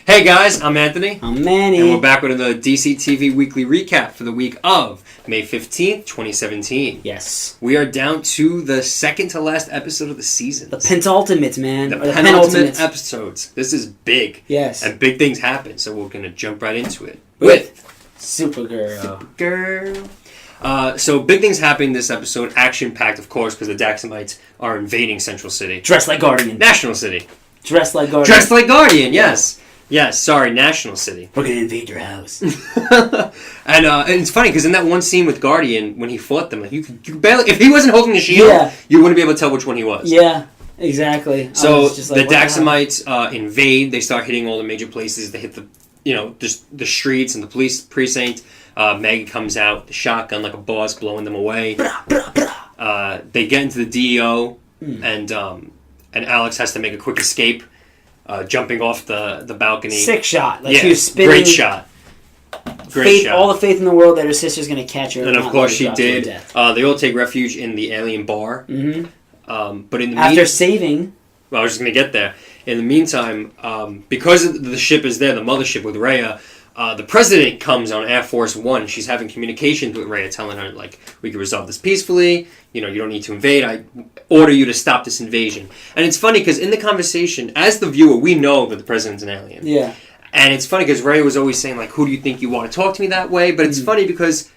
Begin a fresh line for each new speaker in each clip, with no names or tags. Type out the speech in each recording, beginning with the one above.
Hey guys, I'm Anthony.
I'm Manny.
And we're back with another DCTV weekly recap for the week of May 15th, 2017.
Yes.
We are down to the second to last episode of the season.
The penultimate, man.
The penultimate episodes. This is big.
Yes.
And big things happen, so we're going to jump right into it.
With Supergirl.
So big things happen this episode. Action-packed, of course, because the Daxamites are invading Central City.
Dressed like Guardian.
National City.
Dressed like Guardian.
Dressed like Guardian, yes. Yes, sorry, National City.
We're going to invade your house.
And it's funny, because in that one scene with Guardian, when he fought them, like you barely... If he wasn't holding the shield, you wouldn't be able to tell which one he was.
Yeah, exactly.
So the Daxamites invade. They start hitting all the major places. They hit the streets and the police precinct. Meg comes out with the shotgun like a boss, blowing them away. They get into the DEO, and Alex has to make a quick escape, jumping off the balcony.
Sick shot. Like she was spinning.
Great shot. Great shot.
All the faith in the world that her sister's going to catch her.
And of course she did. They all take refuge in the alien bar.
Mm-hmm.
But in the
after saving...
Well, I was just going to get there. In the meantime, because the ship is there, the mothership with Rhea, the president comes on Air Force One. She's having communications with Rhea, telling her, like, we can resolve this peacefully. You don't need to invade. I order you to stop this invasion. And it's funny, because in the conversation, as the viewer, we know that the president's an alien.
Yeah.
And it's funny, because Rhea was always saying, like, who do you think you want to talk to me that way? But it's funny, because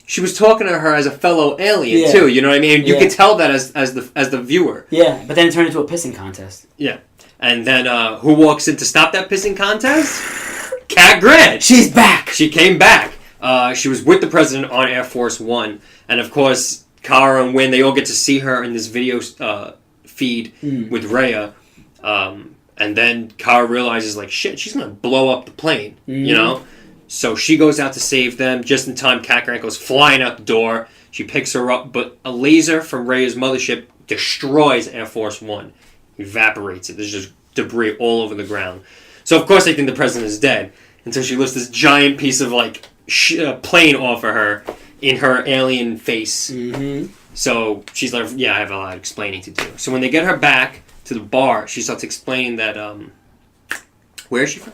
she was talking to her as a fellow alien, too. You know what I mean? You could tell that as the viewer.
Yeah, but then it turned into a pissing contest.
Yeah. And then who walks in to stop that pissing contest? Cat Grant.
She's back.
She came back. She was with the president on Air Force One. And, of course, Kara and Wynn, they all get to see her in this video feed with Rhea. And then Kara realizes, like, shit, she's going to blow up the plane, So she goes out to save them. Just in time, Cat Grant goes flying out the door. She picks her up, but a laser from Rhea's mothership destroys Air Force One. Evaporates it. There's just debris all over the ground. So, of course, they think the president is dead until she lifts this giant piece of, like, plane off of her in her alien face. Mm-hmm. So she's like, yeah, I have a lot of explaining to do. So when they get her back to the bar, she starts explaining that, where is she from?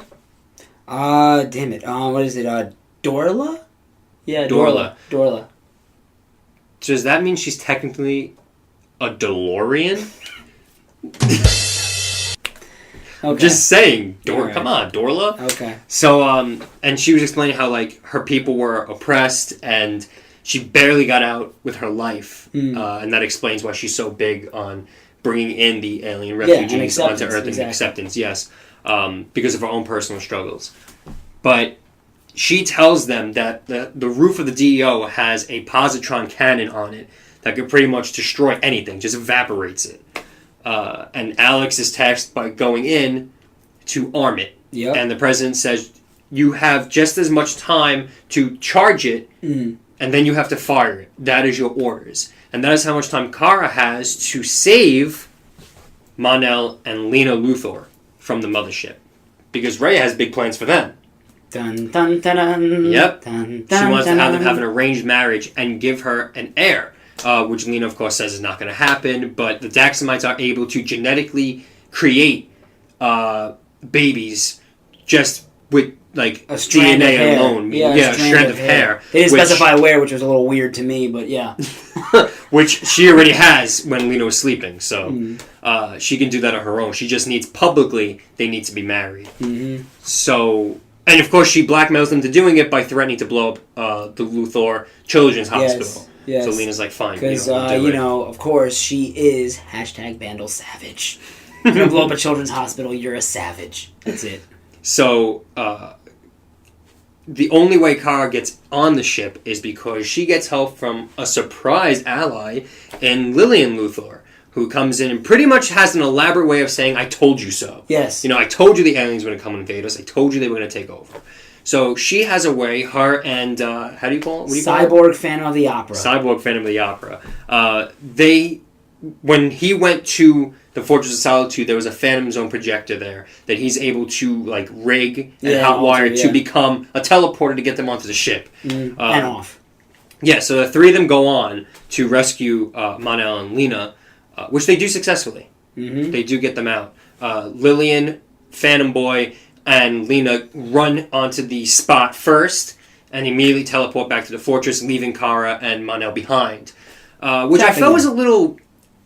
Damn it. What is it? Dorla? Yeah, Dorla.
So does that mean she's technically a DeLorean?
Okay.
Just saying.
Right.
Come on, Dorla.
Okay.
So, and she was explaining how, like, her people were oppressed and she barely got out with her life. And that explains why she's so big on bringing in the alien refugees onto Earth and acceptance, yes. Because of her own personal struggles. But she tells them that the roof of the DEO has a positron cannon on it that could pretty much destroy anything, just evaporates it. And Alex is tasked by going in to arm it.
Yep.
And the president says, you have just as much time to charge it, and then you have to fire it. That is your orders. And that is how much time Kara has to save Mon-El and Lena Luthor from the mothership. Because Rhea has big plans for them.
Dun, dun, dun, dun,
yep.
Dun,
she wants
dun,
to have them
dun.
have an arranged marriage and give her an heir. Which Lena, of course, says is not going to happen. But the Daxamites are able to genetically create babies just with, like,
a strand
DNA
of hair.
alone.
Yeah,
a strand of hair.
They didn't specify where, which was a little weird to me, but yeah.
Which she already has when Lena was sleeping. So she can do that on her own. She just needs, publicly, they need to be married. Mm-hmm. So... And, of course, she blackmails them to doing it by threatening to blow up the Luthor Children's Hospital.
Yes.
So Lena's like, fine.
Because, of course, she is #Vandal Savage. You're going to blow up a children's hospital, you're a savage. That's it.
So, the only way Kara gets on the ship is because she gets help from a surprise ally in Lillian Luthor, who comes in and pretty much has an elaborate way of saying, I told you so.
Yes.
I told you the aliens were going to come and invade us. I told you they were going to take over. So she has a way, her and, how do you call it? What do you call it?
Cyborg Phantom of the Opera.
Cyborg Phantom of the Opera. When he went to the Fortress of Solitude, there was a Phantom Zone projector there that he's able to, like, rig and hotwire to become a teleporter to get them onto the ship.
And off.
Yeah, so the three of them go on to rescue Mon-El and Lena, which they do successfully. Mm-hmm. They do get them out. Lillian, Phantom Boy, and Lena run onto the spot first and immediately teleport back to the fortress, leaving Kara and Mon-El behind. Which I felt was a little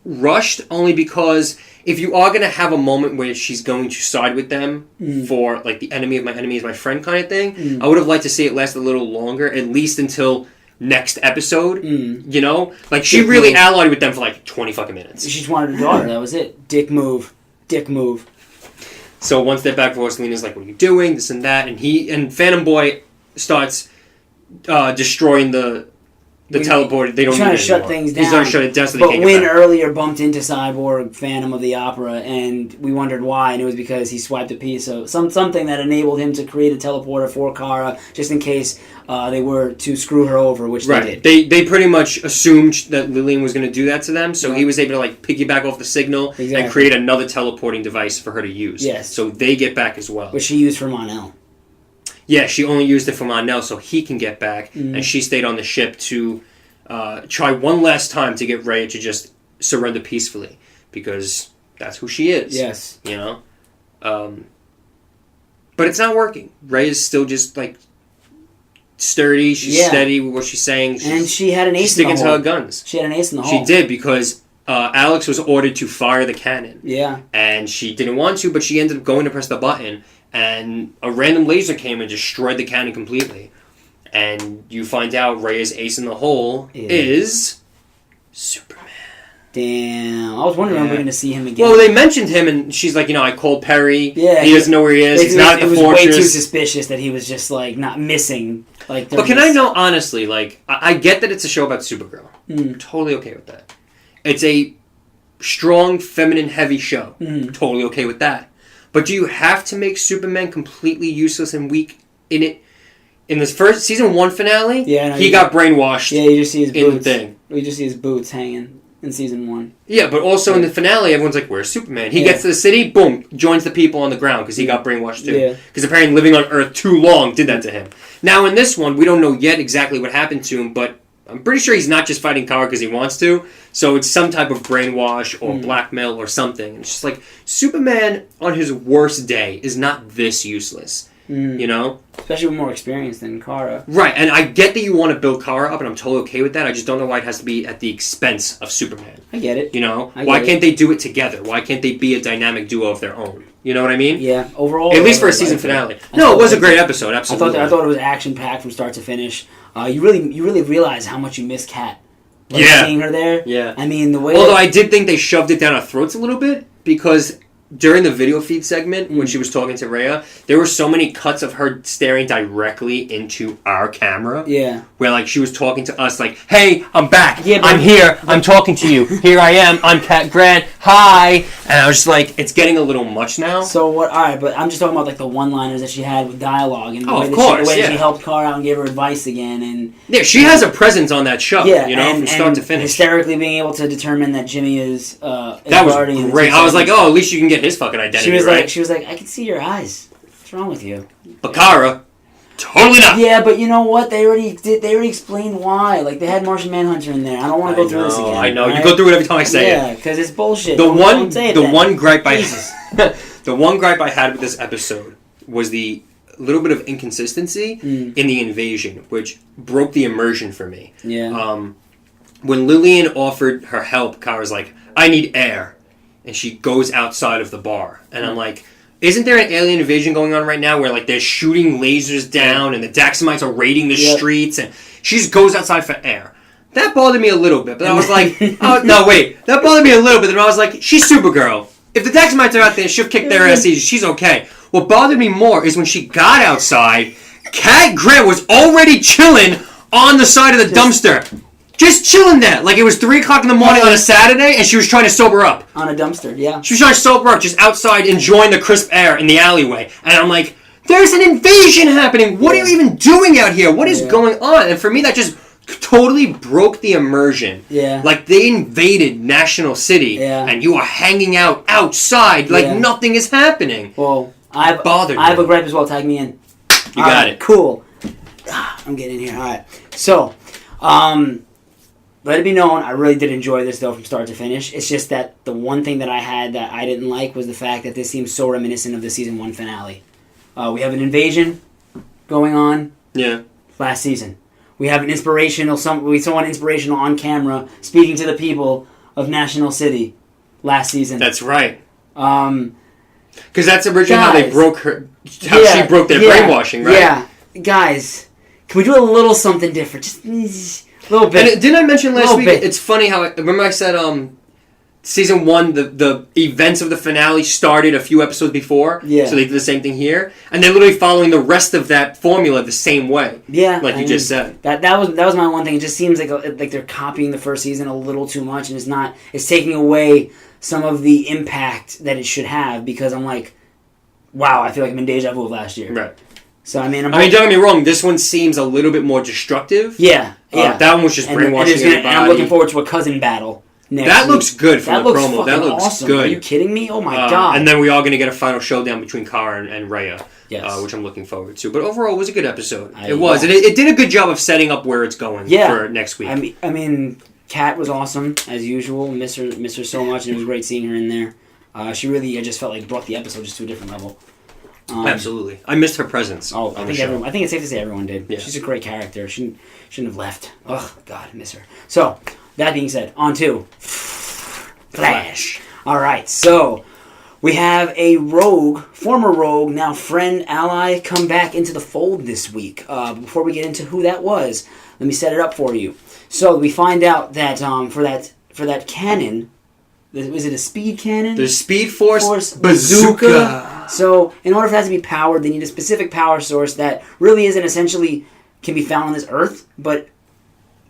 rushed, only because if you are going to have a moment where she's going to side with them for, like, the enemy of my enemy is my friend kind of thing, I would have liked to see it last a little longer, at least until next episode, you know? Like, she really allied with them for, like, 20 fucking minutes.
She just wanted a daughter, that was it. Dick move.
So once they're back for us, Lena's like, what are you doing? This and that. And Phantom Boy starts destroying the teleporter. They don't
trying
need
to
it
shut
anymore.
things down.
He's trying to shut it down so they
but
can't get
Wynn
back.
earlier bumped into Cyborg, Phantom of the Opera, and we wondered why, and it was because he swiped a piece of something that enabled him to create a teleporter for Kara, just in case they were to screw her over, which they did.
They pretty much assumed that Lillian was going to do that to them, so he was able to, like, piggyback off the signal and create another teleporting device for her to use.
Yes.
So they get back as well.
Which she used for Mon-El.
Yeah, she only used it for Mon-El so he can get back, and she stayed on the ship to try one last time to get Rhea to just surrender peacefully, because that's who she is.
Yes.
You know? But it's not working. Rhea's still just, like, sturdy. She's steady with what she's saying.
And she had an ace in the hole.
She's sticking to her guns.
She had an ace in the hole.
She did, because Alex was ordered to fire the cannon.
Yeah.
And she didn't want to, but she ended up going to press the button, and a random laser came and destroyed the cannon completely. And you find out Rhea's ace in the hole is Superman.
Damn. I was wondering when we were going to see him again.
Well, they mentioned him, and she's like, I called Perry.
Yeah.
He doesn't know where he is. He's not at the fortress.
It was way too suspicious that he was just, like, not missing. Like,
but can I know, honestly, like, I get that it's a show about Supergirl. I'm totally okay with that. It's a strong, feminine, heavy show. Totally okay with that. But do you have to make Superman completely useless and weak in it? In this first season 1 finale, he got brainwashed.
Yeah, you just see his boots.
In the thing.
We just see his boots hanging in season 1.
Yeah, but also in the finale, everyone's like, "Where's Superman?" He gets to the city, boom, joins the people on the ground because he got brainwashed too. Because apparently living on Earth too long did that to him. Now in this one, we don't know yet exactly what happened to him, but I'm pretty sure he's not just fighting Kara because he wants to. So it's some type of brainwash or blackmail or something. And it's just like, Superman on his worst day is not this useless. You know?
Especially with more experience than Kara.
Right, and I get that you want to build Kara up, and I'm totally okay with that. I just don't know why it has to be at the expense of Superman.
I get it.
You know? Why can't they do it together? Why can't they be a dynamic duo of their own? You know what I mean?
Yeah, overall.
At least for a season finale. No, it was a great episode, absolutely.
I thought it was action-packed from start to finish. You really realize how much you miss Kat. Like, seeing her there.
Yeah.
I mean, the way...
Although I did think they shoved it down our throats a little bit, because during the video feed segment, when she was talking to Rhea, there were so many cuts of her staring directly into our camera.
Yeah.
Where, like, she was talking to us like, "Hey, I'm back.
Yeah,
I'm here. I'm talking to you. Here I am. I'm Kat Grant. Hi." And I was just like, it's getting a little much now.
So what? All right, but I'm just talking about, like, the one-liners that she had with dialogue and the way that she helped Kara out and gave her advice again, and
she has a presence on that show. Yeah, you know, from start to finish.
Hysterically being able to determine that Jimmy is
that was great. I was like, oh, at least you can get his fucking identity.
She was like, I can see your eyes. What's wrong with you?
But Kara, totally not.
Yeah, but you know what? They already explained why. Like, they had Martian Manhunter in there. I don't want to go through this again.
I know. Right? You go through it every time I say it.
Yeah, because it's bullshit.
The one gripe I had with this episode was the little bit of inconsistency in the invasion, which broke the immersion for me.
Yeah.
When Lillian offered her help, Kara's like, "I need air." And she goes outside of the bar. And I'm like, isn't there an alien invasion going on right now where, like, they're shooting lasers down and the Daxamites are raiding the streets, and she just goes outside for air? That bothered me a little bit, but I was like, that bothered me a little bit, and I was like, she's Supergirl. If the Daxamites are out there, she'll kick their asses, she's okay. What bothered me more is when she got outside, Kat Grant was already chilling on the side of the dumpster. Just chilling there. Like, it was 3 o'clock in the morning on a Saturday, and she was trying to sober up.
On a dumpster, yeah.
She was trying to sober up, just outside, enjoying the crisp air in the alleyway. And I'm like, there's an invasion happening! What are you even doing out here? What is going on? And for me, that just totally broke the immersion.
Yeah.
Like, they invaded National City, and you are hanging out outside like nothing is happening.
Well, I have a gripe as well. Tag me in.
You got it.
Cool. I'm getting in here. All right. So, let it be known, I really did enjoy this, though, from start to finish. It's just that the one thing that I had that I didn't like was the fact that this seems so reminiscent of the season 1 finale. We have an invasion going on.
Yeah.
Last season. We have we saw an inspirational on camera speaking to the people of National City last season.
That's right. Because that's originally how they broke her, she broke their brainwashing, right?
Yeah. Guys, can we do a little something different? Just a little bit.
And didn't I mention last week, it's funny how, remember I said, Season 1, the events of the finale started a few episodes before.
Yeah.
So they did the same thing here. And they're literally following the rest of that formula the same way.
Yeah.
Like you just said.
That was my one thing. It just seems like they're copying the first season a little too much, and it's taking away some of the impact that it should have, because I'm like, wow, I feel like I'm in deja vu of last year.
Right.
So, I mean,
don't get me wrong, this one seems a little bit more destructive.
Yeah.
That one was just brainwashing everybody.
And I'm looking forward to a cousin battle.
That looks good from the promo. That looks
awesome.
good.
Are you kidding me? Oh my god!
And then we are going to get a final showdown between Kara and Rhea,
yes.
Which I'm looking forward to. But overall, it was a good episode. It was. And it did a good job of setting up where it's going for next week.
I mean, Kat was awesome, as usual. Miss her so much, and it was great seeing her in there. She really, I just felt like, brought the episode just to a different level.
Absolutely. I missed her presence.
I think it's safe to say everyone did.
Yeah.
She's a great character. She shouldn't have left. Oh, God, I miss her. So, that being said, on to Flash. All right, so we have a former rogue, now friend, ally, come back into the fold this week. Before we get into who that was, let me set it up for you. So we find out that for that cannon, was it a speed cannon?
The Speed Force bazooka.
So in order for that to be powered, they need a specific power source that really can be found on this Earth, but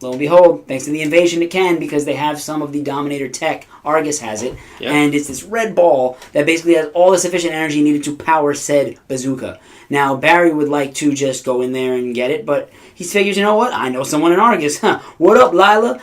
lo and behold, thanks to the invasion, it can, because they have some of the Dominator tech. Argus has it. Yep. And it's this red ball that basically has all the sufficient energy needed to power said bazooka. Now, Barry would like to just go in there and get it, but he figures, you know what? I know someone in Argus. What up, Lila?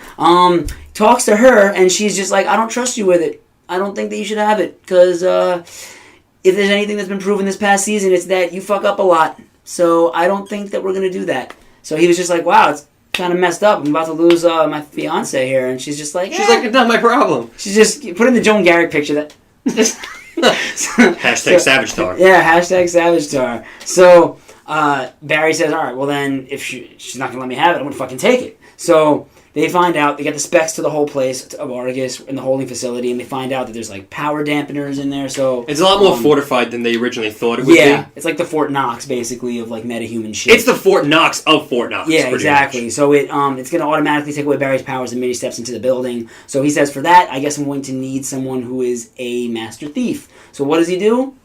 Talks to her, and she's just like, I don't trust you with it. I don't think that you should have it, because if there's anything that's been proven this past season, it's that you fuck up a lot. So I don't think that we're going to do that. So he was just like, wow, it's kind of messed up. I'm about to lose my fiance here, and she's just like,
she's like, it's not my problem.
She's just put in the Joan Garrick picture that.
Hashtag Savage Tar.
Yeah, hashtag Savage Tar. So Barry says, all right, well then, if she's not gonna let me have it, I'm gonna fucking take it. So they find out, they get the specs to the whole place of Argus in the holding facility, and they find out that there's like power dampeners in there. So
it's a lot more fortified than they originally thought it would be.
Yeah, it's like the Fort Knox, basically, of like metahuman shit.
It's the Fort Knox of Fort Knox.
Yeah, exactly. Much. So it's going to automatically take away Barry's powers the minute he steps into the building. So he says, for that, I guess I'm going to need someone who is a master thief. So what does he do?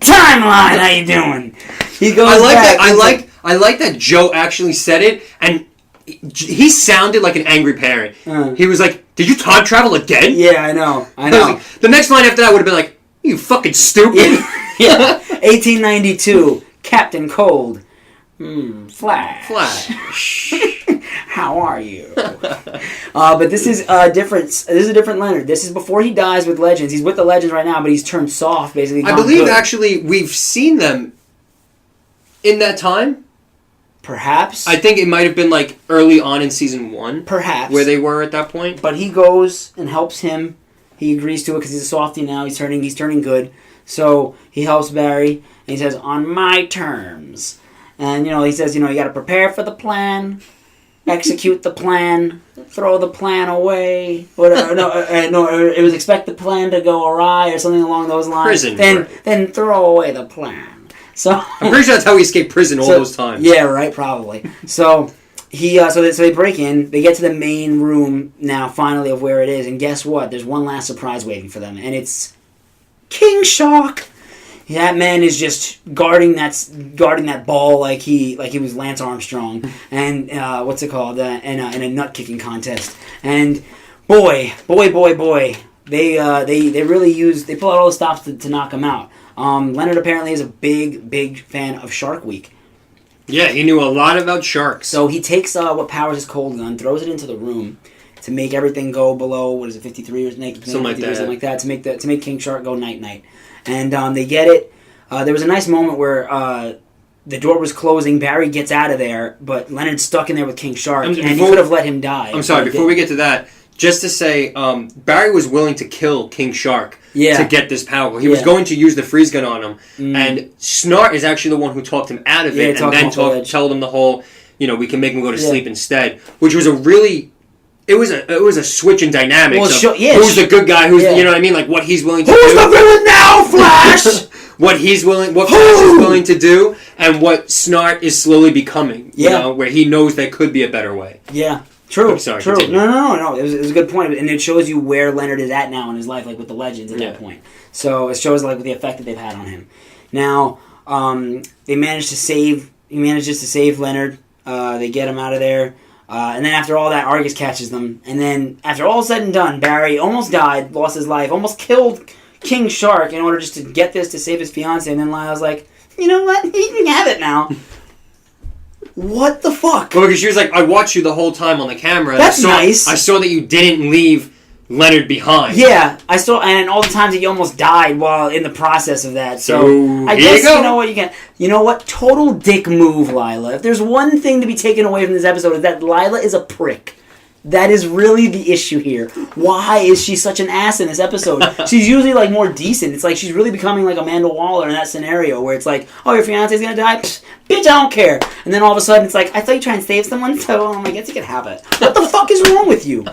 Timeline, how you doing? He goes
I like that Joe actually said it, and he sounded like an angry parent. He was like, did you time travel again?
Yeah, I know.
Like, the next line after that would have been like, you fucking stupid.
Yeah. 1892, Captain Cold. Flash. How are you? But this is different. This is a different Leonard. This is before he dies with Legends. He's with the Legends right now, but he's turned soft, basically.
I believe, actually, we've seen them in that time.
Perhaps.
I think it might have been like early on in season 1.
Perhaps.
Where they were at that point.
But he goes and helps him. He agrees to it because he's a softie now. He's turning good. So he helps Barry, and he says, on my terms. And, he says, you got to prepare for the plan, execute the plan, throw the plan away. Whatever. No, it was expect the plan to go awry or something along those lines. Then throw away the plan. So
I'm pretty sure that's how he escaped prison all those times.
Yeah, right, probably. So so they break in, they get to the main room now, finally, of where it is, and guess what? There's one last surprise waiting for them, and it's King Shark. That man is just guarding that ball like he was Lance Armstrong, and what's it called? In a nut kicking contest. And boy, they pull out all the stops to knock him out. Leonard apparently is a big fan of Shark Week.
Yeah, he knew a lot about sharks.
So he takes what powers his cold gun, throws it into the room to make everything go below 53 or something like that. To make King Shark go night. And they get it. There was a nice moment where the door was closing. Barry gets out of there, but Leonard's stuck in there with King Shark, and he could have let him die.
I'm sorry. Before we get to that, just to say, Barry was willing to kill King Shark to get this power. He was going to use the freeze gun on him, and Snart is actually the one who talked him out of it, and then told him the whole, we can make him go to sleep instead, which was a really... It was a switch in dynamics. Well, who's the good guy? Who's you know what I mean? Like what he's willing to do.
Who's the villain now, Flash?
What Flash is willing to do, and what Snart is slowly becoming. You know, where he knows there could be a better way.
Yeah, true.
I'm sorry,
true.
Continue.
No. It was a good point, and it shows you where Leonard is at now in his life, like with the Legends at that point. So it shows like the effect that they've had on him. Now, they managed to save. He manages to save Leonard. They get him out of there. And then after all that, Argus catches them. And then after all said and done, Barry almost died, lost his life, almost killed King Shark in order just to get this to save his fiancée. And then Lila's like, you know what? You can have it now. What the fuck?
Well, because she was like, I watched you the whole time on the camera.
That's nice.
I saw that you didn't leave Leonard behind.
Yeah, I saw, and all the times that you almost died while in the process of that. So I guess you know what you can. You know what? Total dick move, Lila. If there's one thing to be taken away from this episode, is that Lila is a prick. That is really the issue here. Why is she such an ass in this episode? She's usually like more decent. It's like she's really becoming like Amanda Waller in that scenario where it's like, oh, your fiance's gonna die? Psh, bitch, I don't care. And then all of a sudden it's like, I thought you were trying to save someone, so I guess you can have it. What the fuck is wrong with you?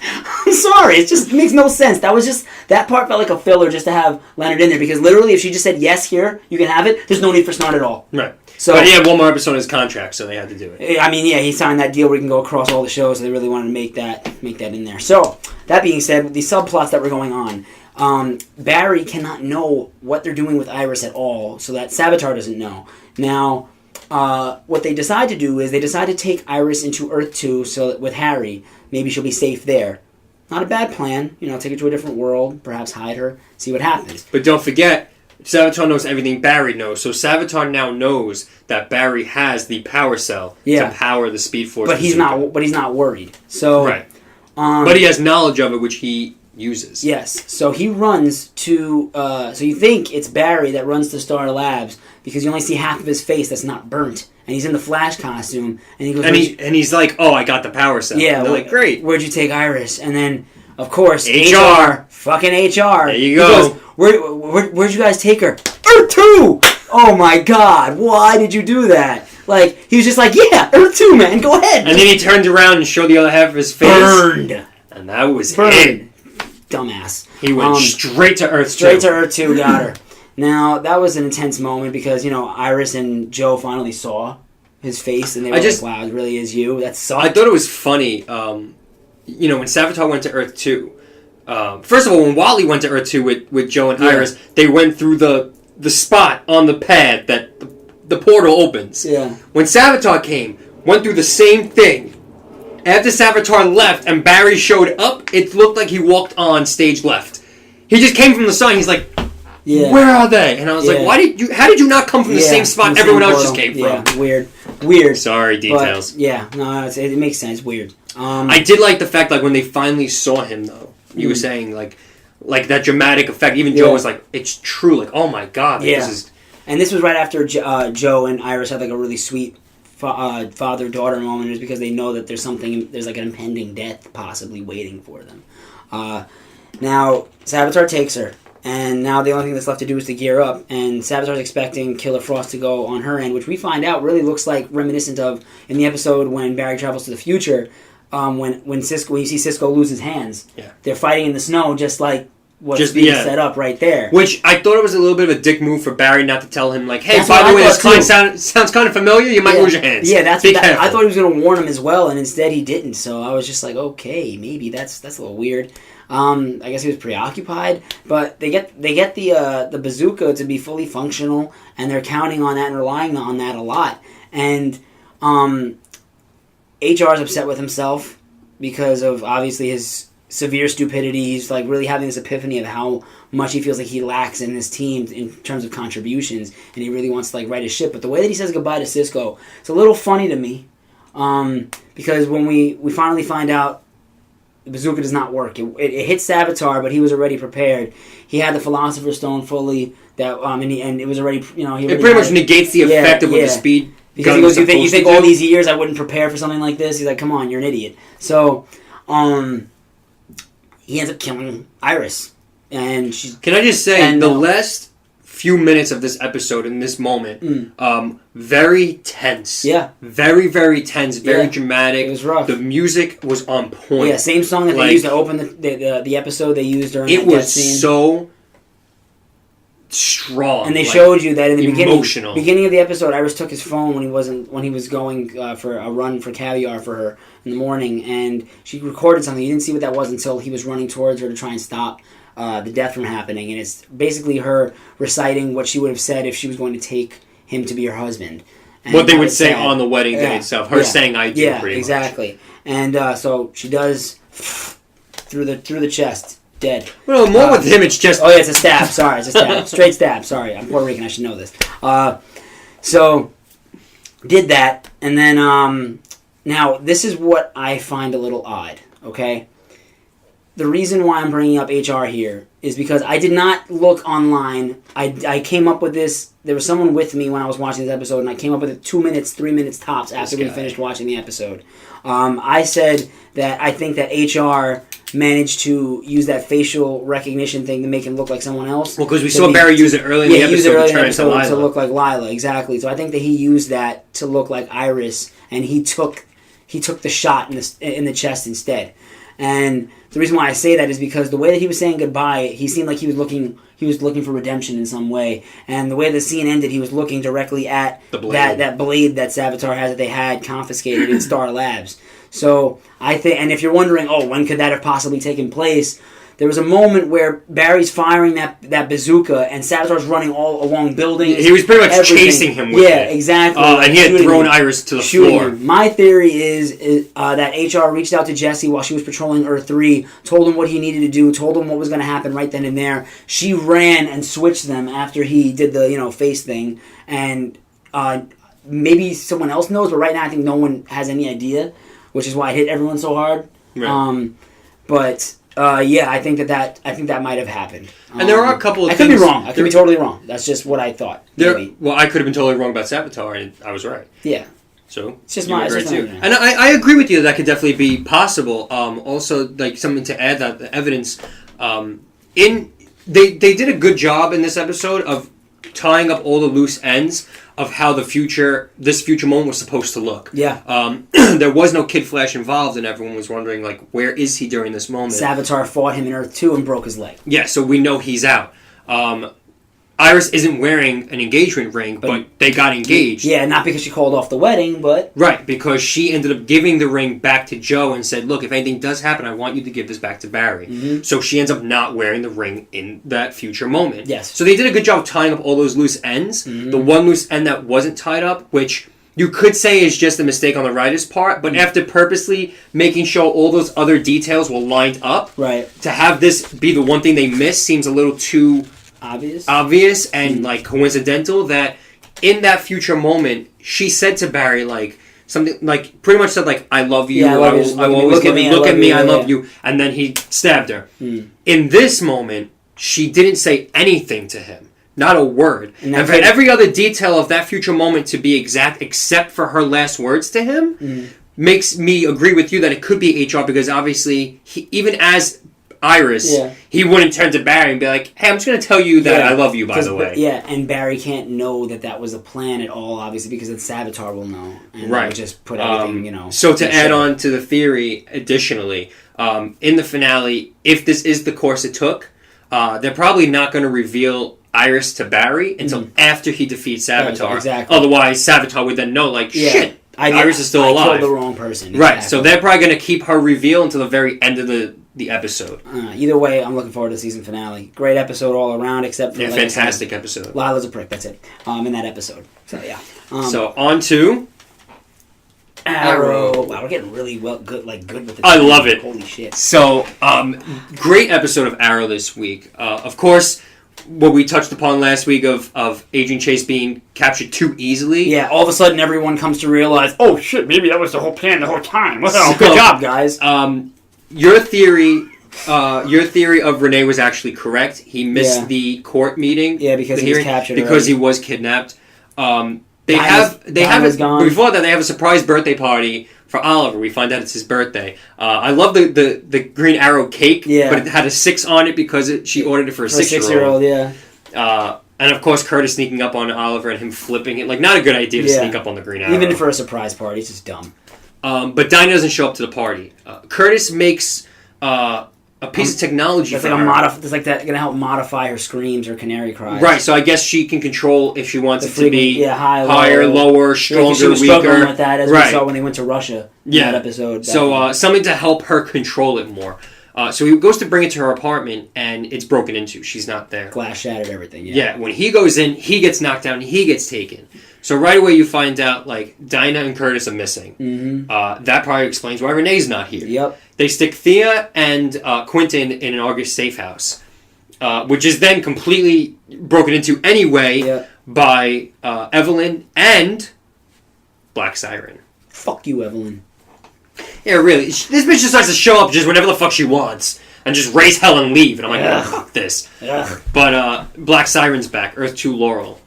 I'm sorry, it just makes no sense. That part felt like a filler just to have Leonard in there, because literally if she just said, yes, here, you can have it, there's no need for Snart at all.
Right. But he had one more episode in his contract, so they had to do it.
I mean, he signed that deal where he can go across all the shows, so they really wanted to make that in there. So, that being said, the subplots that were going on, Barry cannot know what they're doing with Iris at all, so that Savitar doesn't know. Now, what they decide to do is they decide to take Iris into Earth 2 so that with Harry, maybe she'll be safe there. Not a bad plan. Take her to a different world, perhaps hide her, see what happens.
But don't forget, Savitar knows everything Barry knows, so Savitar now knows that Barry has the power cell to power the Speed Force.
But he's not worried. So
right. But he has knowledge of it, which he uses.
Yes. So he runs to. So you think it's Barry that runs to Star Labs because you only see half of his face that's not burnt, and he's in the Flash costume, and he goes.
And he's like, "Oh, I got the power cell."
Yeah.
And they're like, "Great.
Where'd you take Iris?" And then, of course,
HR.
Fucking HR.
There you go.
He goes, where'd you guys take her? Earth 2! Oh my god, why did you do that? Like, he was just like, yeah, Earth 2, man, go ahead.
And then he turned around and showed the other half of his face.
Burned.
And that was it.
Dumbass.
He went straight to Earth 2.
Straight to Earth 2, got her. Now, that was an intense moment because, Iris and Joe finally saw his face and they were like, wow, it really is you. That sucked.
I thought it was funny, when Savitar went to Earth 2, first of all, when Wally went to Earth 2 with Joe and Iris, they went through the spot on the pad that the portal opens.
Yeah.
When Savitar came, went through the same thing. After Savitar left and Barry showed up, it looked like he walked on stage left. He just came from the sun. He's like, where are they? And I was like, how did you not come from the same spot everyone else just came from?
Yeah, weird.
Sorry, details.
But, no, it makes sense. Weird.
I did like the fact, like, when they finally saw him, though. You were saying, like that dramatic effect. Even Joe was like, it's true. Like, oh my god. Like, this is...
And this was right after Joe and Iris had like a really sweet father-daughter moment, is because they know that there's like an impending death possibly waiting for them. Now, Savitar takes her, and now the only thing that's left to do is to gear up, and Savitar's expecting Killer Frost to go on her end, which we find out really looks like reminiscent of in the episode when Barry travels to the future. When you see Cisco lose his hands, they're fighting in the snow, just like what's being set up right there.
Which I thought it was a little bit of a dick move for Barry not to tell him, like, hey, by the way, this sounds kind of familiar. You might lose your hands.
Yeah, I thought he was going to warn him as well, and instead he didn't. So I was just like, okay, maybe that's a little weird. I guess he was preoccupied, but they get the bazooka to be fully functional, and they're counting on that and relying on that a lot. And HR is upset with himself because of obviously his severe stupidity. He's like really having this epiphany of how much he feels like he lacks in his team in terms of contributions, and he really wants to like right his ship. But the way that he says goodbye to Cisco, it's a little funny to me, because when we finally find out the bazooka does not work, it hits Savitar, but he was already prepared. He had the Philosopher's Stone fully, and it was already
it pretty much negates the effect of what the speed.
Because he goes, you think all these years I wouldn't prepare for something like this? He's like, come on, you're an idiot. So, he ends up killing Iris. And she's...
Can I just say, the last few minutes of this episode, in this moment, very tense.
Yeah.
Very, very tense, very dramatic.
It was rough.
The music was on point.
Yeah, same song that they used to open the episode they used during that death scene.
It was so strong.
And they showed you that in the beginning of the episode, Iris took his phone when he was going for a run for caviar for her in the morning, and she recorded something. You didn't see what that was until he was running towards her to try and stop the death from happening, and it's basically her reciting what she would have said if she was going to take him to be her husband. And
what they would say on the wedding day itself. Her saying "I do."
Yeah,
pretty
exactly.
much.
And so she does through the chest, dead.
Well, more with him, it's just...
Oh yeah, it's a stab. Sorry, it's a stab. Straight stab. Sorry, I'm Puerto Rican. I should know this. So did that, and then now this is what I find a little odd. Okay. The reason why I'm bringing up HR here is because I did not look online. I came up with this. There was someone with me when I was watching this episode, and I came up with it 2 minutes, 3 minutes tops after we finished watching the episode. I said that I think that HR managed to use that facial recognition thing to make him look like someone else.
Well, because we saw Barry use it early in the episode
to look like Lila, exactly. So I think that he used that to look like Iris, and he took the shot in the chest instead. And the reason why I say that is because the way that he was saying goodbye, he seemed like he was looking for redemption in some way. And the way the scene ended, he was looking directly at that blade that Savitar has that they had confiscated in Star Labs. So I think, and if you're wondering, when could that have possibly taken place? There was a moment where Barry's firing that bazooka, and Savitar's running all along buildings.
He was pretty much chasing him with it.
Yeah, exactly.
And he had thrown Iris to the floor.
My theory is that HR reached out to Jesse while she was patrolling Earth 3, told him what he needed to do, told him what was going to happen right then and there. She ran and switched them after he did the face thing. And maybe someone else knows, but right now I think no one has any idea, which is why it hit everyone so hard.
Right.
I think that might have happened.
And there are a couple of things...
I could be wrong. I could be totally wrong. That's just what I thought.
Well, I could have been totally wrong about Savitar, and I was right.
Yeah.
So,
it's just my opinion.
And I agree with you that could definitely be possible. Also, like, something to add that the evidence... They did a good job in this episode of tying up all the loose ends of how this future moment was supposed to look.
Yeah.
There was no Kid Flash involved, and everyone was wondering, like, where is he during this moment?
Savitar fought him in Earth 2 and broke his leg.
Yeah, so we know he's out. Iris isn't wearing an engagement ring, but they got engaged.
Yeah, not because she called off the wedding, but...
Right, because she ended up giving the ring back to Joe and said, look, if anything does happen, I want you to give this back to Barry. Mm-hmm. So she ends up not wearing the ring in that future moment.
Yes.
So they did a good job tying up all those loose ends. Mm-hmm. The one loose end that wasn't tied up, which you could say is just a mistake on the writer's part, but after purposely making sure all those other details were lined up,
right,
to have this be the one thing they missed seems a little too... obvious and like coincidental that in that future moment she said to Barry like something like pretty much said like I love you, I will always look at me, I love you, and then he stabbed her. In this moment she didn't say anything to him, not a word, and for every other detail of that future moment to be exact except for her last words to him makes me agree with you that it could be HR, because obviously even as Iris, he wouldn't turn to Barry and be like, hey, I'm just going to tell you that I love you, by the way.
Yeah, and Barry can't know that was a plan at all, obviously, because then Savitar will know. And right. Would just put everything,
So to add on to the theory, additionally, in the finale, if this is the course it took, they're probably not going to reveal Iris to Barry until after he defeats Savitar.
Exactly.
Otherwise, Savitar would then know, like, shit, Iris is still alive.
I killed the wrong person.
Right, so they're probably going to keep her reveal until the very end of the episode.
Either way, I'm looking forward to the season finale. Great episode all around, except for
fantastic episode.
Lila's a prick. That's it. In that episode. So yeah.
So on to
Arrow. Wow, we're getting really good with it.
I love it.
Holy shit.
So great episode of Arrow this week. Of course, what we touched upon last week of Agent Chase being captured too easily.
Yeah, all of a sudden everyone comes to realize, oh shit, maybe that was the whole plan the whole time. Well, good job, guys.
Your theory of Renee was actually correct. He missed the court meeting.
Yeah, because he was captured.
Because he was kidnapped. Before that, they have a surprise birthday party for Oliver. We find out it's his birthday. I love the Green Arrow cake, but it had a 6 on it because she ordered it for a 6-year-old.
Yeah.
And of course, Curtis sneaking up on Oliver and him flipping it. Like, not a good idea to sneak up on the Green Arrow.
Even for a surprise party, it's just dumb.
But Dinah doesn't show up to the party. Curtis makes a piece of technology
that's
for
like
her.
That's like that going to help modify her screams or canary cries.
Right, so I guess she can control if she wants it to be
higher,
lower, stronger,
she was
weaker.
struggling with that as we saw when they went to Russia in that episode.
So something to help her control it more. So he goes to bring it to her apartment, and it's broken into. She's not there.
Glass shattered, everything,
Yeah, when he goes in, he gets knocked down, and he gets taken. So right away you find out, like, Dinah and Curtis are missing.
Mm-hmm.
That probably explains why Renee's not here.
Yep.
They stick Thea and Quentin in an August safe house, which is then completely broken into anyway by Evelyn and Black Siren.
Fuck you, Evelyn.
Yeah, really. This bitch just starts to show up just whenever the fuck she wants and just raise hell and leave. And I'm like, oh, fuck this. But Black Siren's back, Earth 2 Laurel,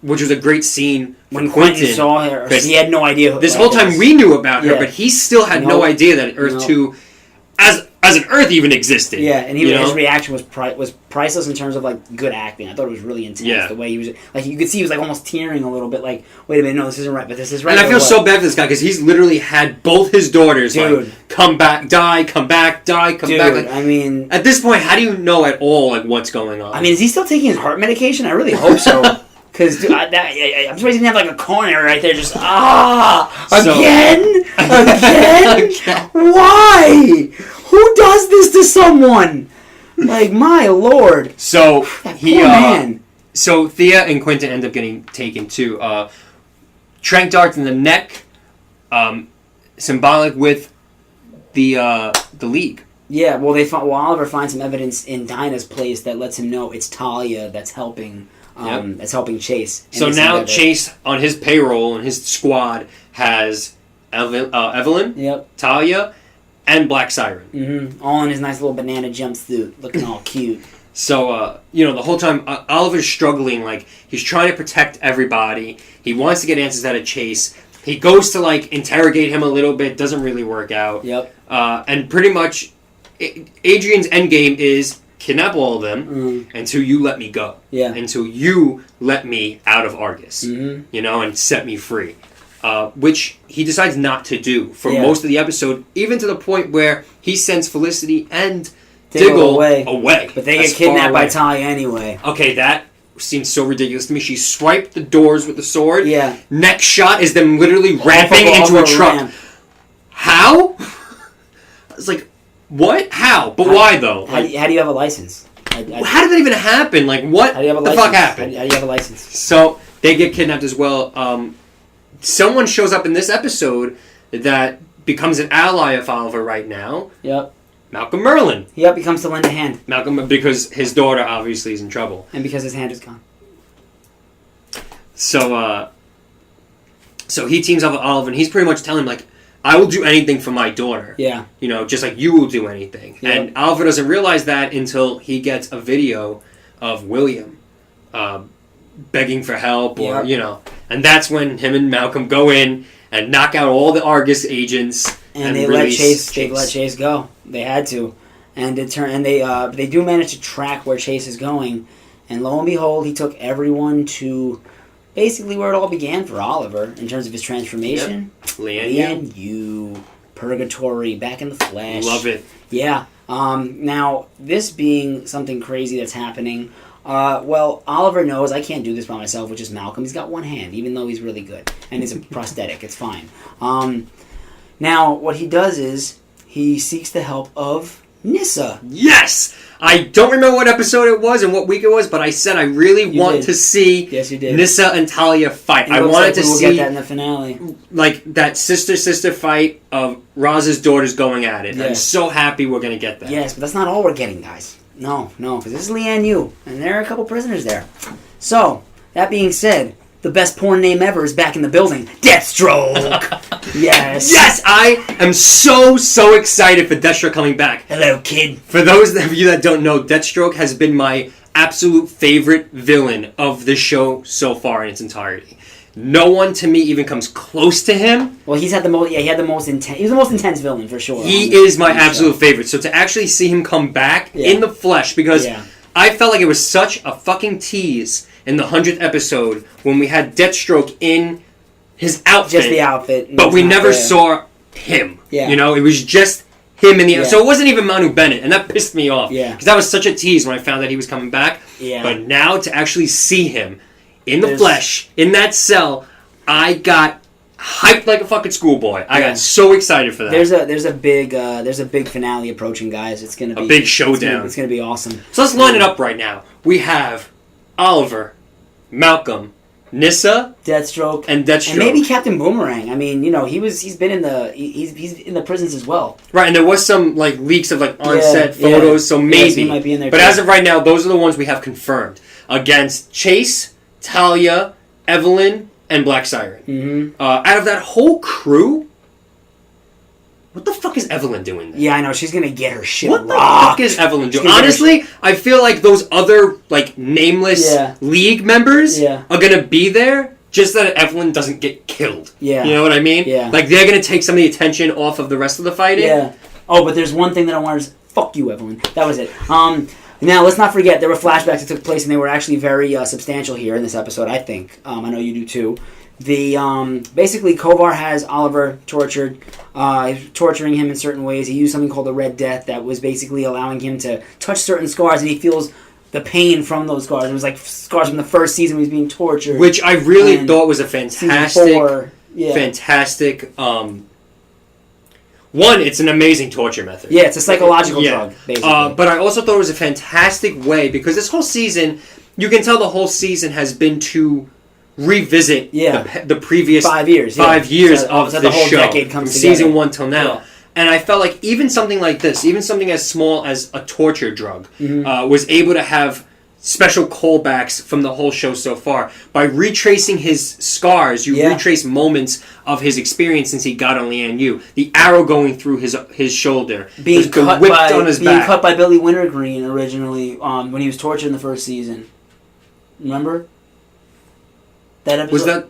which was a great scene
when Quentin saw her. He had no idea.
This whole time we knew about her, but he still had no idea that Earth 2, as an Earth, even existed.
Yeah, and his reaction was priceless in terms of, like, good acting. I thought it was really intense. Yeah. The way he was, like, you could see he was, like, almost tearing a little bit, like, wait a minute, no, this isn't right, but this is right.
And I feel so bad for this guy, because he's literally had both his daughters, like, come back, die, come back, die, come back. Like,
I mean...
At this point, how do you know at all, like, what's going on?
I mean, is he still taking his heart medication? I really hope so. Because I'm surprised he didn't have, like, a coronary right there, just, again? Again? Why? Who does this to someone? Like, my lord.
So,
poor man.
So, Thea and Quentin end up getting taken, too. Trank darts in the neck, symbolic with the League.
Yeah, well, Oliver finds some evidence in Dinah's place that lets him know it's Talia that's helping... That's helping Chase.
So now Chase, on his payroll and his squad, has Evelyn, Talia, and Black Siren.
Mm-hmm. All in his nice little banana jumpsuit, looking all cute.
So, the whole time, Oliver's struggling. Like, he's trying to protect everybody. He wants to get answers out of Chase. He goes to, like, interrogate him a little bit. Doesn't really work out.
Yep.
And pretty much, Adrian's endgame is... kidnap all of them until you let me go.
Yeah.
Until you let me out of Argus. Mm-hmm. And set me free. Which he decides not to do for most of the episode, even to the point where he sends Felicity and Diggle away.
But they get kidnapped by Talia anyway.
Okay, that seems so ridiculous to me. She swiped the doors with the sword.
Yeah.
Next shot is them literally ramping into a truck. Ramp. How? It's like... What? How? But why, though?
How do you have a license?
How did that even happen? Like, what the fuck happened?
How do you have a license?
So, they get kidnapped as well. Someone shows up in this episode that becomes an ally of Oliver right now.
Yep.
Malcolm Merlin.
Yep, he comes to lend a hand.
Malcolm, because his daughter obviously is in trouble.
And because his hand is gone.
So he teams up with Oliver, and he's pretty much telling him, like, I will do anything for my daughter.
Yeah.
Just like you will do anything. Yep. And Oliver doesn't realize that until he gets a video of William begging for help or, And that's when him and Malcolm go in and knock out all the Argus agents.
And they let Chase go. They had to. And they do manage to track where Chase is going. And lo and behold, he took everyone to... basically where it all began for Oliver in terms of his transformation.
Yep. Lian
Yu, Purgatory, back in the flesh.
Love it.
Yeah. Now, this being something crazy that's happening, Oliver knows I can't do this by myself, which is Malcolm. He's got one hand, even though he's really good. And it's a prosthetic. It's fine. Now, what he does is he seeks the help of Nyssa.
Yes! I don't remember what episode it was and what week it was, but I said I really want to see Nyssa and Talia fight. I wanted to see...
We'll get that in the finale.
Like, that sister-sister fight of Raz's daughters going at it. Yes. I'm so happy we're going to get that.
Yes, but that's not all we're getting, guys. No, because this is Lian Yu, and there are a couple prisoners there. So, that being said, the best porn name ever is back in the building. Deathstroke! Yes.
Yes, I am so excited for Deathstroke coming back.
Hello, kid.
For those of you that don't know, Deathstroke has been my absolute favorite villain of the show so far in its entirety. No one to me even comes close to him.
Well, he's had the most. Yeah, he had the most intense. He was the most intense villain for sure.
He is my absolute favorite. So to actually see him come back in the flesh, because I felt like it was such a fucking tease in the 100th episode when we had Deathstroke in his outfit,
just the outfit,
but we never saw him.
Yeah,
you know, it was just him in the. So it wasn't even Manu Bennett, and that pissed me off. Yeah, because that was such a tease when I found that he was coming back. Yeah, but now to actually see him in the flesh, in that cell, I got hyped like a fucking schoolboy. I got so excited for that.
There's a big finale approaching, guys. It's gonna be
a big showdown.
It's gonna be awesome.
So let's line it up right now. We have Oliver, Malcolm, Nyssa,
Deathstroke,
and
maybe Captain Boomerang. I mean, you know, he's been in the prisons as well.
Right, and there was some like leaks of like on-set photos, so maybe.
He might be in there
but as of right now, those are the ones we have confirmed against Chase, Talia, Evelyn, and Black Siren. Mm-hmm. Out of that whole crew, what the fuck is Evelyn doing there?
Yeah, I know. She's going to get her shit
rocked.
What the fuck
is Evelyn doing? Honestly, I feel like those other like nameless league members are going to be there just that Evelyn doesn't get killed. Yeah. You know what I mean? Yeah. Like, they're going to take some of the attention off of the rest of the fighting. Yeah.
Oh, but there's one thing that I wanted to... Fuck you, Evelyn. That was it. Now, let's not forget, there were flashbacks that took place, and they were actually very substantial here in this episode, I think. I know you do, too. Basically, Kovar has Oliver tortured. He's torturing him in certain ways. He used something called the Red Death that was basically allowing him to touch certain scars, and he feels the pain from those scars. It was like scars from the first season when he was being tortured.
Which I really thought was a fantastic... fantastic... One, it's an amazing torture method.
Yeah, it's a psychological drug, basically.
But I also thought it was a fantastic way, because this whole season, you can tell the whole season has been to revisit the previous
5 years.
5 years of the
whole
show,
decade comes
from
together.
season 1 till now. Yeah. And I felt like even something like this, even something as small as a torture drug, was able to have special callbacks from the whole show so far. By retracing his scars, you retrace moments of his experience since he got on Lian Yu. The arrow going through his shoulder,
being cut by Billy Wintergreen originally when he was tortured in the first season. Remember that episode?
Was that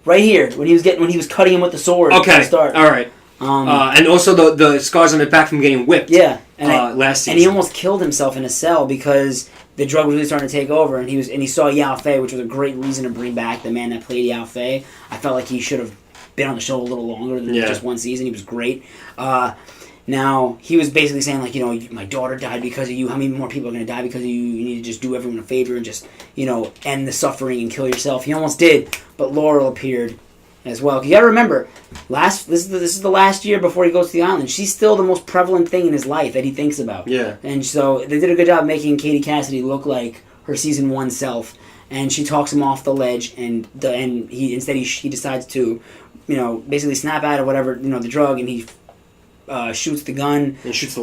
right here when he was cutting him with the sword?
Okay,
at the start.
All right. And also the scars on his back from getting whipped.
Yeah,
last season.
And he almost killed himself in a cell because the drug was really starting to take over, and he saw Yao Fei, which was a great reason to bring back the man that played Yao Fei. I felt like he should have been on the show a little longer than just one season. He was great. Now, he was basically saying, like, you know, my daughter died because of you. How many more people are going to die because of you? You need to just do everyone a favor and just, you know, end the suffering and kill yourself. He almost did, but Laurel appeared as well. You got to remember, this is the last year before he goes to the island. She's still the most prevalent thing in his life that he thinks about. Yeah. And so they did a good job making Katie Cassidy look like her season 1 self. And she talks him off the ledge, and he decides to, you know, basically snap out of whatever, you know, the drug, and he shoots the gun
and shoots the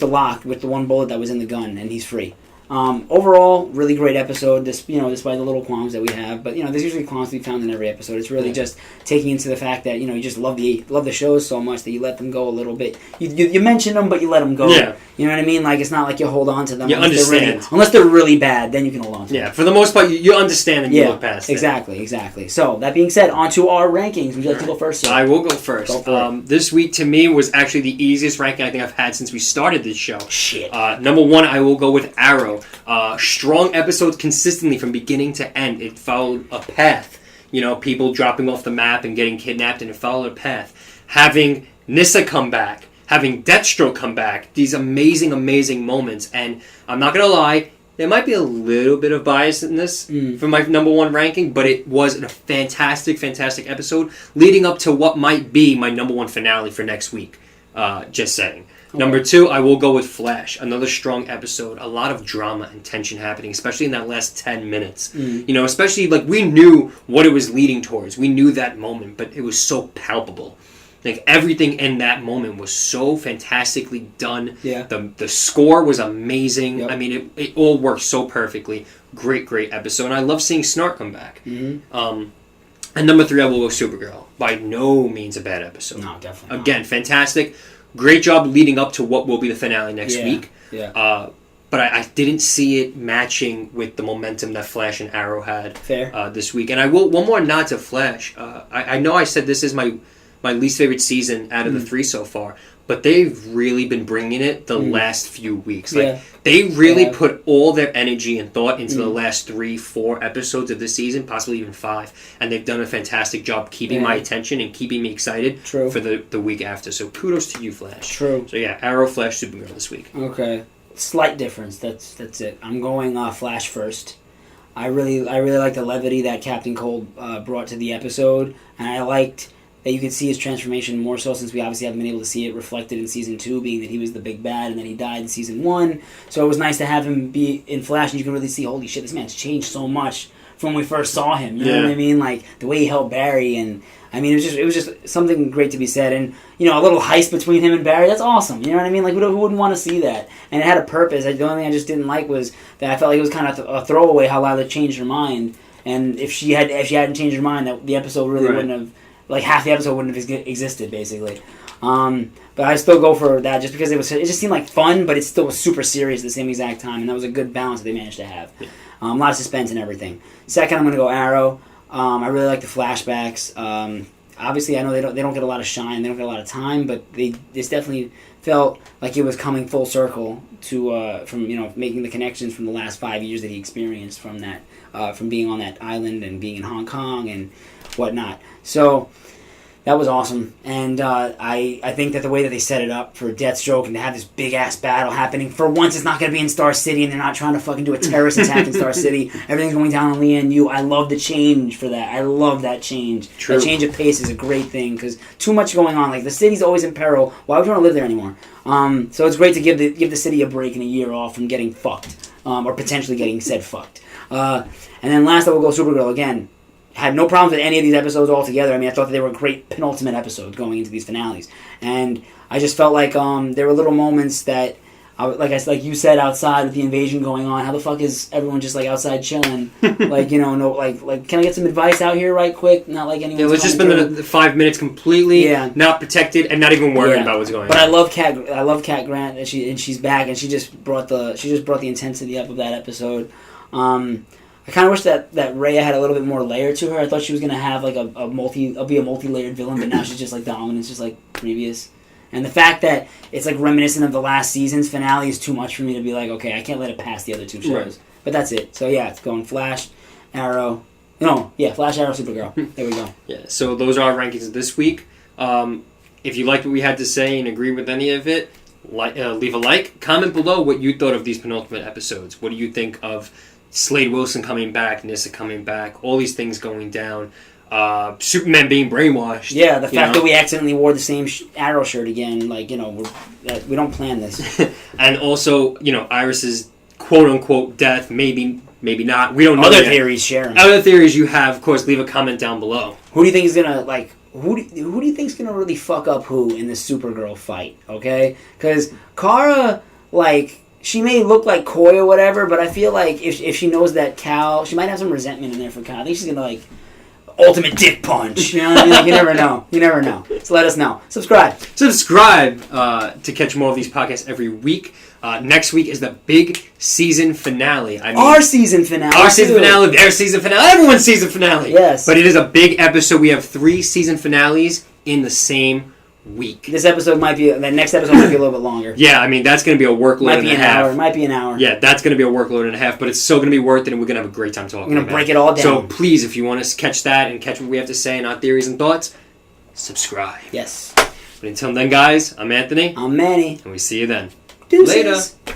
lock with the one bullet that was in the gun, and he's free. Overall, really great episode. Despite the little qualms that we have, but you know, there's usually qualms to be found in every episode. It's really just taking into the fact that, you know, you just love the shows so much that you let them go a little bit. You mention them, but you let them go. Yeah. You know what I mean? Like, it's not like you hold on to them.
You understand.
Unless they're really bad, then you can hold on to them.
Yeah, for the most part, you understand and you look past it.
Exactly. So, that being said, on to our rankings. Would you like to go first, sir?
I will go first. Go for it. This week, to me, was actually the easiest ranking I think I've had since we started this show.
Shit.
Number 1, I will go with Arrow. Strong episodes consistently from beginning to end. It followed a path. You know, people dropping off the map and getting kidnapped, and it followed a path. Having Nyssa come back, having Deathstroke come back, these amazing, amazing moments. And I'm not going to lie, there might be a little bit of bias in this for my number 1 ranking, but it was a fantastic, fantastic episode leading up to what might be my number 1 finale for next week. Just saying. Number 2, I will go with Flash. Another strong episode. A lot of drama and tension happening, especially in that last 10 minutes. You know, especially, like, we knew what it was leading towards. We knew that moment, but it was so palpable. Like, everything in that moment was so fantastically done. Yeah. The score was amazing. Yep. I mean, it all worked so perfectly. Great episode. And I love seeing Snart come back. And number 3, I will go Supergirl. By no means a bad episode.
No, definitely not.
Again, fantastic. Great job leading up to what will be the finale next week. Yeah. but I didn't see it matching with the momentum that Flash and Arrow had this week. And I will one more nod to Flash. I know I said this is my least favorite season out of the 3 so far, but they've really been bringing it the last few weeks. Like they really put all their energy and thought into the last 3-4 episodes of the season, possibly even 5, and they've done a fantastic job keeping my attention and keeping me excited for the week after. So kudos to you, Flash.
True.
So yeah, Arrow, Flash, Supergirl this week.
Okay, slight difference. That's it. I'm going Flash first. I really like the levity that Captain Cold brought to the episode, and I liked that you could see his transformation more so since we obviously haven't been able to see it reflected in Season 2, being that he was the big bad and then he died in Season 1. So it was nice to have him be in Flash and you can really see, holy shit, this man's changed so much from when we first saw him. You know what I mean? Like, the way he held Barry, and I mean, it was just something great to be said. And, you know, a little heist between him and Barry, that's awesome. You know what I mean? Like, who wouldn't want to see that? And it had a purpose. The only thing I just didn't like was that I felt like it was kind of a throwaway how Lila changed her mind. And if she hadn't changed her mind, that the episode really wouldn't have... Like, half the episode wouldn't have existed, basically. But I still go for that just because it just seemed like fun, but it still was super serious at the same exact time, and that was a good balance that they managed to have. A lot of suspense and everything. Second, I'm going to go Arrow. I really like the flashbacks. Obviously, I know they don't get a lot of shine, they don't get a lot of time, but this definitely felt like it was coming full circle to from making the connections from the last 5 years that he experienced from that from being on that island and being in Hong Kong and whatnot. So that was awesome, and I think that the way that they set it up for Deathstroke and to have this big ass battle happening, for once it's not going to be in Star City and they're not trying to fucking do a terrorist attack in Star City. Everything's going down on Lian-Yu. I love the change for that. I love that change. True. That change of pace is a great thing because too much going on. Like, the city's always in peril. Why would you want to live there anymore? So it's great to give the city a break and a year off from getting fucked or potentially getting said fucked. And then last I will go Supergirl again. Had no problems with any of these episodes altogether. I mean, I thought that they were great penultimate episodes going into these finales. And I just felt like there were little moments that, like you said, outside with the invasion going on, how the fuck is everyone just, like, outside chilling? Like, can I get some advice out here right quick? Not like anyone's
it's just been the 5 minutes completely not protected and not even worried about what's going on.
But I love Cat Grant, and she's back, and she just brought the intensity up of that episode. I kind of wish that Rhea had a little bit more layer to her. I thought she was going to have like a multi-layered villain, but now she's just like dominant, just like previous. And the fact that it's like reminiscent of the last season's finale is too much for me to be like, okay, I can't let it pass the other 2 shows. Right. But that's it. So yeah, it's going Flash, Arrow. Flash, Arrow, Supergirl. There we go.
Yeah, so those are our rankings this week. If you liked what we had to say and agree with any of it, leave a like. Comment below what you thought of these penultimate episodes. What do you think of Slade Wilson coming back, Nyssa coming back, all these things going down, Superman being brainwashed.
Yeah, the fact that we accidentally wore the same Arrow shirt again, we don't plan this.
And also, Iris's quote-unquote death, maybe not. We don't know.
Other theories, Sharon.
Other theories you have, of course, leave a comment down below.
Who do you think is going to, who do you think is going to really fuck up who in this Supergirl fight, okay? Because Kara, she may look like coy or whatever, but I feel like if she knows that Cal, she might have some resentment in there for Cal. I think she's going to, ultimate dick punch. You know what I mean? You never know. So let us know. Subscribe
To catch more of these podcasts every week. Next week is the big season finale.
Our season finale.
Their season finale. Everyone's season finale.
Yes.
But it is a big episode. We have 3 season finales in the same week.
The next episode might be a little bit longer.
Yeah, that's going to be a workload and a half.
Might be an hour.
Yeah, that's going to be a workload and a half, but it's still going to be worth it, and we're going to have a great time talking about it.
We're going to break it all down.
So please, if you want to catch that and catch what we have to say and our theories and thoughts, subscribe.
Yes.
But until then, guys, I'm Anthony.
I'm Manny.
And we see you then.
Deuces.
Later.